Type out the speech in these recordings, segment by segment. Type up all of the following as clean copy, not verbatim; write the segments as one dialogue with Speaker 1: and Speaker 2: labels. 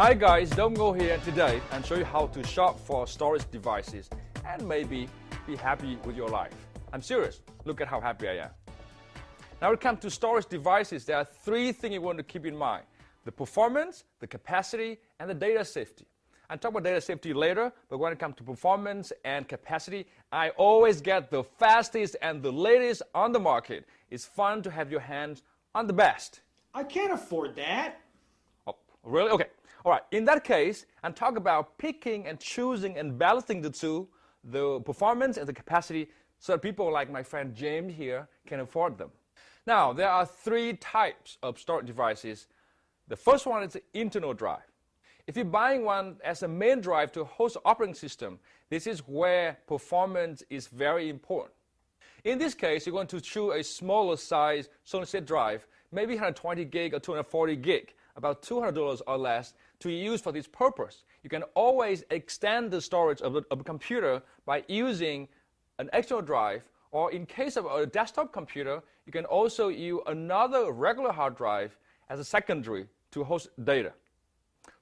Speaker 1: Hi guys, Go here today and show you how to shop for storage devices and maybe be happy with your life. I'm serious, look at how happy I am. Now when it comes to storage devices, there are three things you want to keep in mind. The performance, the capacity, and the data safety. I'll talk about data safety later, but when it comes to performance and capacity, I always get the fastest and the latest on the market. It's fun to have your hands on the best.
Speaker 2: I can't afford that.
Speaker 1: Oh, really? Okay. All right. In that case, I'm talking about picking and choosing and balancing the two, the performance and the capacity, so that people like my friend James here can afford them. Now, there are three types of storage devices. The first one is the internal drive. If you're buying one as a main drive to host operating system, this is where performance is very important. In this case, you're going to choose a smaller size solid-state drive, maybe 120 gig or 240 gig, about $200 or less, to use for this purpose. You can always extend the storage of a computer by using an external drive, or in case of a desktop computer, you can also use another regular hard drive as a secondary to host data.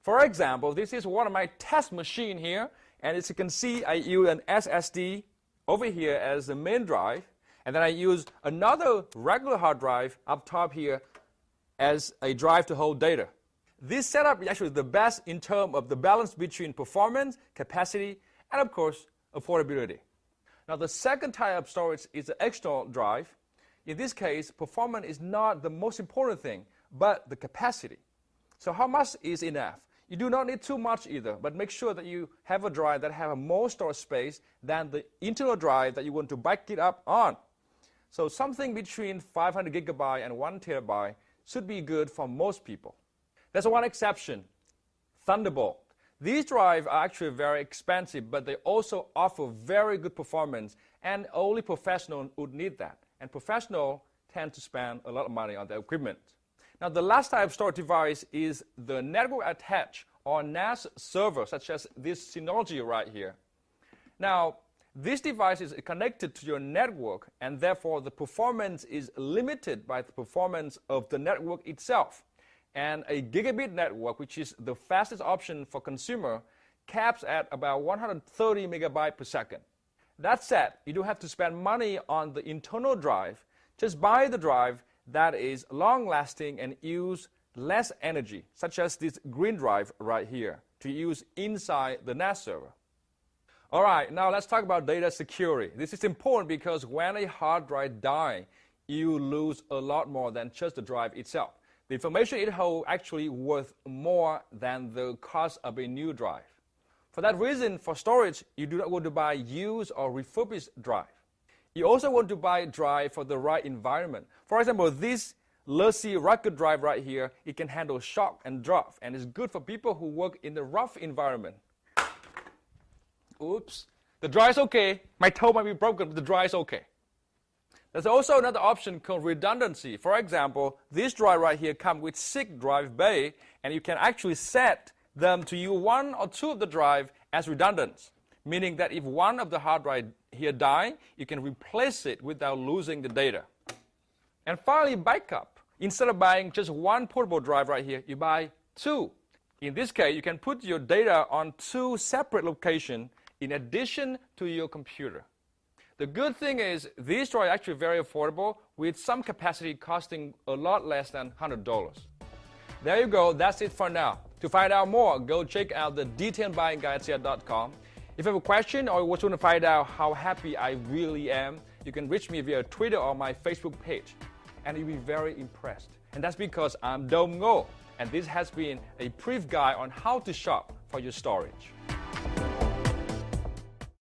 Speaker 1: For example, this is one of my test machines here, and as you can see, I use an SSD over here as the main drive, and then I use another regular hard drive up top here as a drive to hold data. This setup is actually the best in terms of the balance between performance, capacity, and of course, affordability. Now the second type of storage is the external drive. In this case, performance is not the most important thing, but the capacity. So how much is enough? You do not need too much either, but make sure that you have a drive that has more storage space than the internal drive that you want to back it up on. So something between 500 gigabyte and 1 terabyte should be good for most people. There's one exception, Thunderbolt. These drives are actually very expensive, but they also offer very good performance, and only professionals would need that. And professionals tend to spend a lot of money on their equipment. Now, the last type of storage device is the network attached or NAS server, such as this Synology right here. Now, this device is connected to your network, and therefore the performance is limited by the performance of the network itself. And a gigabit network, which is the fastest option for consumer, caps at about 130 megabytes per second. That said, you don't have to spend money on the internal drive. Just buy the drive that is long-lasting and use less energy, such as this green drive right here, to use inside the NAS server. All right, now let's talk about data security. This is important because when a hard drive dies, you lose a lot more than just the drive itself. The information it holds actually worth more than the cost of a new drive. For that reason, for storage, you do not want to buy used or refurbished drive. You also want to buy a drive for the right environment. For example, this lossy rugged drive right here, it can handle shock and drop, and it's good for people who work in the rough environment. Oops, the drive is okay. My toe might be broken, but the drive is okay. There's also another option called redundancy. For example, this drive right here comes with 6 drive bay, and you can actually set them to use 1 or 2 of the drive as redundant, meaning that if one of the hard drive here dies, you can replace it without losing the data. And finally, backup. Instead of buying just 1 portable drive right here, you buy 2. In this case, you can put your data on 2 separate locations in addition to your computer. The good thing is these drives are actually very affordable, with some capacity costing a lot less than $100. There you go, that's it for now. To find out more, go check out the detailed buying guide1080.com. If you have a question or you want to find out how happy I really am, you can reach me via Twitter or my Facebook page, and you'll be very impressed. And that's because I'm Go, and this has been a brief guide on how to shop for your storage.